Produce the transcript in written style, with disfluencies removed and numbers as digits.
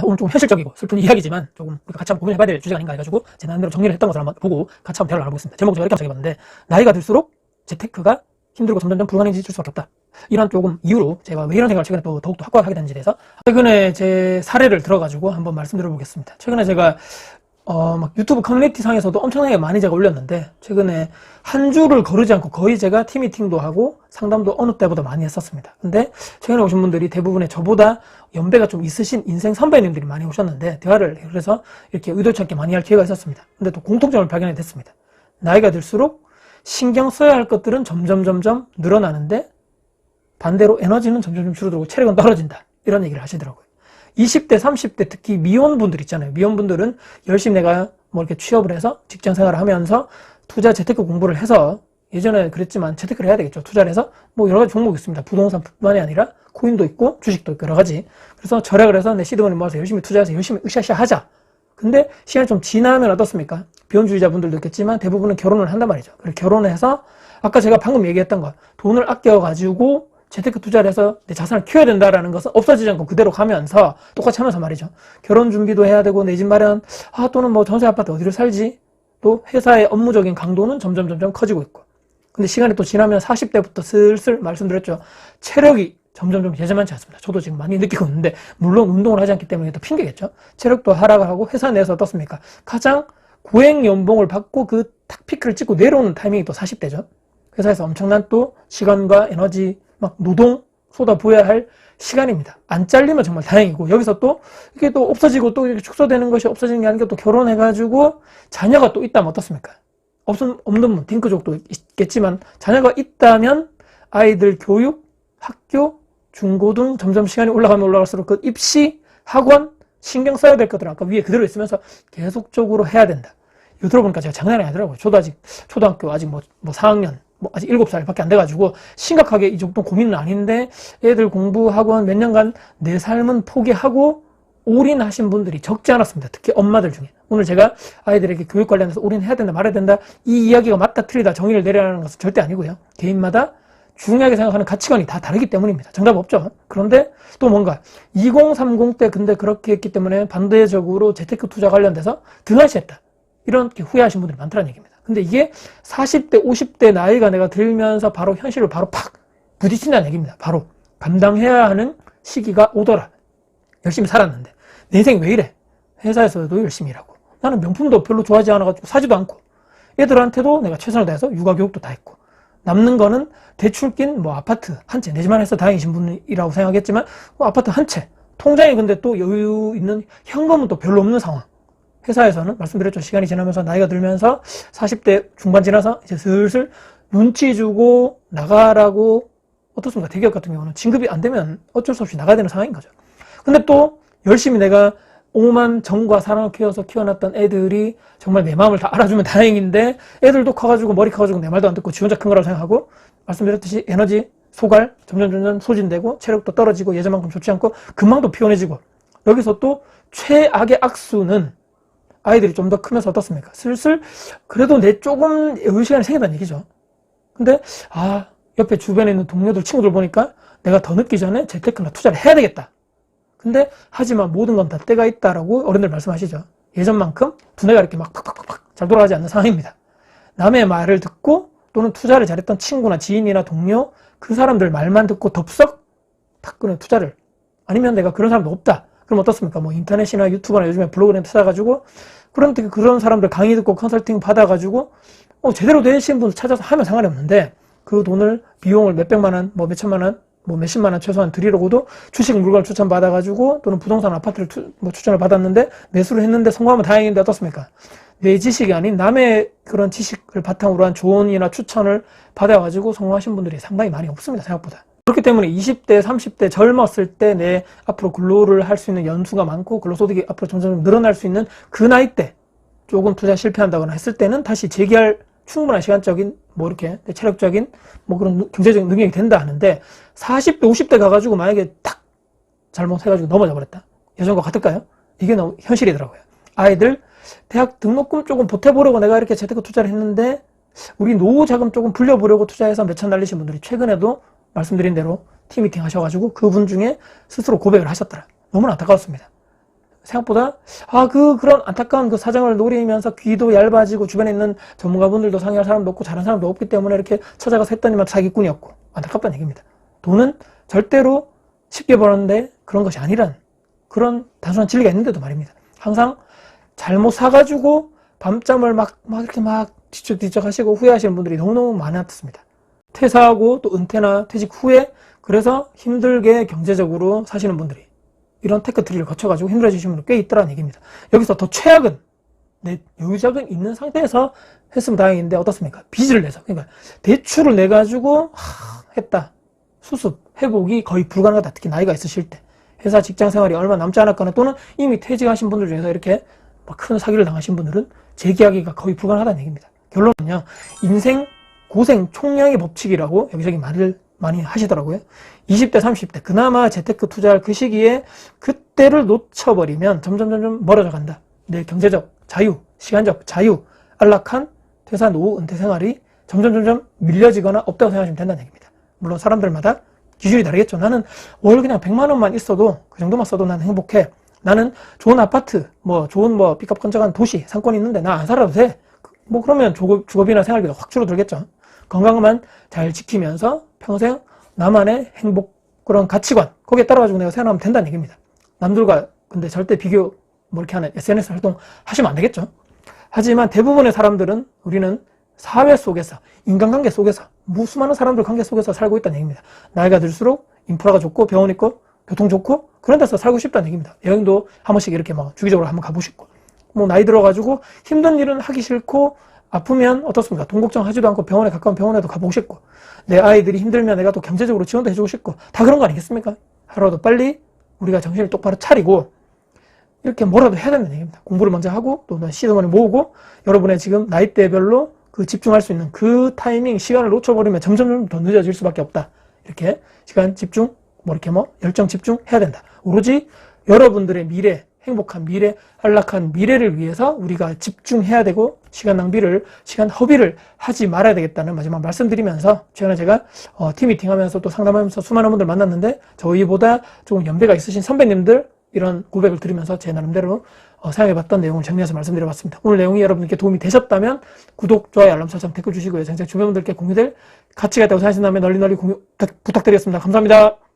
오늘 좀 현실적이고 슬픈 이야기지만 조금 우리가 같이 한번 고민해봐야 될 주제가 아닌가 해가지고 제 나름대로 정리를 했던 것을 한번 보고 같이 한번 대화를 나눠보겠습니다. 제목을 제가 이렇게 정해봤는데, 나이가 들수록 재테크가 힘들고 점점점 불가능해질 수밖에 없다. 이런 조금 이유로 제가 왜 이런 생각을 최근에 또 더욱더 확고하게 하게 됐는지에 대해서 최근에 제 사례를 들어가지고 한번 말씀드려보겠습니다. 최근에 제가 막 유튜브 커뮤니티 상에서도 엄청나게 많이 제가 올렸는데, 최근에 한 주를 거르지 않고 거의 제가 팀미팅도 하고 상담도 어느 때보다 많이 했었습니다. 근데 최근에 오신 분들이 대부분의 저보다 연배가 좀 있으신 인생 선배님들이 많이 오셨는데, 대화를 그래서 이렇게 의도치 않게 많이 할 기회가 있었습니다. 근데 또 공통점을 발견해 됐습니다. 나이가 들수록 신경 써야 할 것들은 점점 늘어나는데 반대로 에너지는 점점 줄어들고 체력은 떨어진다. 이런 얘기를 하시더라고요. 20대, 30대 특히 미혼분들 있잖아요. 미혼분들은 열심히 내가 뭐 이렇게 취업을 해서 직장 생활을 하면서 투자 재테크 공부를 해서, 예전에 그랬지만 재테크를 해야 되겠죠. 투자를 해서 뭐 여러 가지 종목이 있습니다. 부동산뿐만이 아니라 코인도 있고 주식도 있고 여러 가지. 그래서 절약을 해서 내 시드머니 모아서 열심히 투자해서 열심히 으쌰으쌰 하자. 근데 시간이 좀 지나면 어떻습니까? 비혼주의자분들도 있겠지만 대부분은 결혼을 한단 말이죠. 그리고 결혼해서 아까 제가 방금 얘기했던 거, 돈을 아껴가지고 재테크 투자를 해서 내 자산을 키워야 된다라는 것은 없어지지 않고 그대로 가면서 똑같이 하면서 말이죠. 결혼 준비도 해야 되고 내 집 마련, 또는 뭐 전세 아파트 어디로 살지, 또 회사의 업무적인 강도는 점점 커지고 있고. 근데 시간이 또 지나면 40대부터 슬슬 말씀드렸죠. 체력이 점점 예전만치 않습니다. 저도 지금 많이 느끼고 있는데, 물론 운동을 하지 않기 때문에 또 핑계겠죠. 체력도 하락을 하고 회사 내에서 어떻습니까? 가장 고액 연봉을 받고 그 탁 피크를 찍고 내려오는 타이밍이 또 40대죠. 회사에서 엄청난 또 시간과 에너지, 막 노동 쏟아부어야 할 시간입니다. 안 잘리면 정말 다행이고, 여기서 또 이게 또 없어지고 또 이렇게 축소되는 것이 없어지는 게 아니라 또 결혼해가지고 자녀가 또 있다면 어떻습니까? 없는 분, 딩크족도 있겠지만 자녀가 있다면 아이들 교육, 학교, 중고등 점점 시간이 올라가면 올라갈수록 그 입시, 학원 신경 써야 될 것들은 아까 위에 그대로 있으면서 계속적으로 해야 된다. 이거 들어보니까 제가 장난이 아니더라고요. 저도 아직 초등학교 아직 뭐 4학년 아직 7살밖에 안 돼가지고 심각하게 이 정도 고민은 아닌데, 애들 공부 학원 몇 년간 내 삶은 포기하고 올인하신 분들이 적지 않았습니다. 특히 엄마들 중에. 오늘 제가 아이들에게 교육 관련해서 올인해야 된다 말해야 된다 이 이야기가 맞다 틀리다 정의를 내려라는 것은 절대 아니고요. 개인마다 중요하게 생각하는 가치관이 다 다르기 때문입니다. 정답 없죠. 그런데 또 뭔가 2030 때 근데 그렇게 했기 때문에 반대적으로 재테크 투자 관련돼서 등한시했다, 이렇게 후회하신 분들이 많다는 얘기입니다. 근데 이게 40대, 50대 나이가 내가 들면서 바로 현실을 바로 팍 부딪힌다는 얘기입니다. 바로 감당해야 하는 시기가 오더라. 열심히 살았는데 내 인생이 왜 이래? 회사에서도 열심히 일하고 나는 명품도 별로 좋아하지 않아가지고 사지도 않고, 애들한테도 내가 최선을 다해서 육아 교육도 다 했고, 남는 거는 대출 낀 뭐 아파트 한 채, 내 집만 해서 다행이신 분이라고 생각했지만 뭐 아파트 한 채, 통장에 근데 또 여유 있는 현금은 또 별로 없는 상황. 회사에서는 말씀드렸죠. 시간이 지나면서 나이가 들면서 40대 중반 지나서 이제 슬슬 눈치 주고 나가라고, 어떻습니까? 대기업 같은 경우는 진급이 안 되면 어쩔 수 없이 나가야 되는 상황인 거죠. 근데 또 열심히 내가 오만 정과 사랑을 키워서 키워놨던 애들이 정말 내 마음을 다 알아주면 다행인데, 애들도 커가지고 머리 커가지고 내 말도 안 듣고 지 혼자 큰 거라고 생각하고, 말씀드렸듯이 에너지 소갈 점점 소진되고 체력도 떨어지고 예전만큼 좋지 않고 금방 또 피곤해지고, 여기서 또 최악의 악수는 아이들이 좀 더 크면서 어떻습니까? 슬슬 그래도 내 조금 여유 시간이 생긴다는 얘기죠. 근데 옆에 주변에 있는 동료들, 친구들 보니까 내가 더 늦기 전에 재테크나 투자를 해야 되겠다. 근데 하지만 모든 건 다 때가 있다라고 어른들 말씀하시죠. 예전만큼 두뇌가 이렇게 막 팍팍팍 잘 돌아가지 않는 상황입니다. 남의 말을 듣고 또는 투자를 잘했던 친구나 지인이나 동료, 그 사람들 말만 듣고 덥석 탁 끊어 투자를. 아니면 내가 그런 사람도 없다. 그럼 어떻습니까? 뭐 인터넷이나 유튜브나 요즘에 블로그에 찾아가지고 그런 사람들 강의 듣고 컨설팅 받아가지고 제대로 되신 분을 찾아서 하면 상관이 없는데, 그 돈을 비용을 몇백만 원, 뭐 몇천만 원, 뭐 몇십만 원 최소한 드리려고도 주식 물건을 추천받아가지고 또는 부동산 아파트를 추천을 받았는데 매수를 했는데 성공하면 다행인데 어떻습니까? 내 지식이 아닌 남의 그런 지식을 바탕으로 한 조언이나 추천을 받아가지고 성공하신 분들이 상당히 많이 없습니다. 생각보다. 그렇기 때문에 20대, 30대 젊었을 때 내 앞으로 근로를 할 수 있는 연수가 많고 근로소득이 앞으로 점점 늘어날 수 있는 그 나이 때 조금 투자 실패한다거나 했을 때는 다시 재기할 충분한 시간적인 뭐 이렇게 체력적인 뭐 그런 경제적인 능력이 된다 하는데, 40대, 50대 가가지고 만약에 탁 잘못해가지고 넘어져 버렸다. 예전과 같을까요? 이게 너무 현실이더라고요. 아이들 대학 등록금 조금 보태보려고 내가 이렇게 재테크 투자를 했는데 우리 노후 자금 조금 불려보려고 투자해서 몇천 날리신 분들이 최근에도 말씀드린 대로 팀미팅 하셔가지고 그분 중에 스스로 고백을 하셨더라. 너무나 안타까웠습니다. 생각보다 그런 안타까운 그 사정을 노리면서 귀도 얇아지고 주변에 있는 전문가분들도 상의할 사람도 없고 잘하는 사람도 없기 때문에 이렇게 찾아가서 했더니만 사기꾼이었고 안타깝다는 얘기입니다. 돈은 절대로 쉽게 버는데 그런 것이 아니란 그런 단순한 진리가 있는데도 말입니다. 항상 잘못 사가지고 밤잠을 이렇게 뒤척뒤척 하시고 후회하시는 분들이 너무너무 많았습니다. 퇴사하고 또 은퇴나 퇴직 후에 그래서 힘들게 경제적으로 사시는 분들이 이런 테크트리를 거쳐가지고 힘들어지시는 분들 꽤 있더라는 얘기입니다. 여기서 더 최악은 내 여유자금 있는 상태에서 했으면 다행인데 어떻습니까? 빚을 내서 그러니까 대출을 내가지고 했다. 수습, 회복이 거의 불가능하다. 특히 나이가 있으실 때 회사 직장 생활이 얼마 남지 않았거나 또는 이미 퇴직하신 분들 중에서 이렇게 큰 사기를 당하신 분들은 재기하기가 거의 불가능하다는 얘기입니다. 결론은요. 인생 고생 총량의 법칙이라고 여기저기 말을 많이 하시더라고요. 20대, 30대 그나마 재테크 투자할 그 시기에 그때를 놓쳐버리면 점점 멀어져 간다. 내 경제적 자유, 시간적 자유, 안락한 퇴사, 노후, 은퇴 생활이 점점 밀려지거나 없다고 생각하시면 된다는 얘기입니다. 물론 사람들마다 기준이 다르겠죠. 나는 월 그냥 100만 원만 있어도 그 정도만 써도 나는 행복해. 나는 좋은 아파트, 좋은 삐까뻔쩍한 도시, 상권이 있는데 나 안 살아도 돼. 그러면 주거비나 생활비가 확 줄어들겠죠. 건강만 잘 지키면서 평생 나만의 행복, 그런 가치관, 거기에 따라가지고 내가 생활하면 된다는 얘기입니다. 남들과 근데 절대 비교, 이렇게 하는 SNS 활동 하시면 안 되겠죠. 하지만 대부분의 사람들은 우리는 사회 속에서, 인간관계 속에서, 수많은 사람들 관계 속에서 살고 있다는 얘기입니다. 나이가 들수록 인프라가 좋고, 병원 있고, 교통 좋고, 그런 데서 살고 싶다는 얘기입니다. 여행도 한 번씩 이렇게 주기적으로 한번 가보시고, 나이 들어가지고 힘든 일은 하기 싫고, 아프면 어떻습니까? 돈 걱정하지도 않고 병원에 가까운 병원에도 가보고 싶고, 내 아이들이 힘들면 내가 또 경제적으로 지원도 해주고 싶고, 다 그런 거 아니겠습니까? 하루라도 빨리 우리가 정신을 똑바로 차리고 이렇게 뭐라도 해야 된다는 얘기입니다. 공부를 먼저 하고 또 시드머니 모으고 여러분의 지금 나이대별로 그 집중할 수 있는 그 타이밍, 시간을 놓쳐버리면 점점 더 늦어질 수밖에 없다. 이렇게 시간 집중, 열정 집중해야 된다. 오로지 여러분들의 미래, 행복한 미래, 안락한 미래를 위해서 우리가 집중해야 되고 시간 허비를 하지 말아야 되겠다는 마지막 말씀드리면서 최근에 제가 팀미팅 하면서 또 상담하면서 수많은 분들 만났는데 저희보다 조금 연배가 있으신 선배님들 이런 고백을 들으면서 제 나름대로 사용해봤던 내용을 정리해서 말씀드려봤습니다. 오늘 내용이 여러분께 도움이 되셨다면 구독, 좋아요, 알람 설정, 댓글 주시고요. 정책 주변분들께 공유될 가치가 있다고 생각하신다면 널리 공유 부탁드리겠습니다. 감사합니다.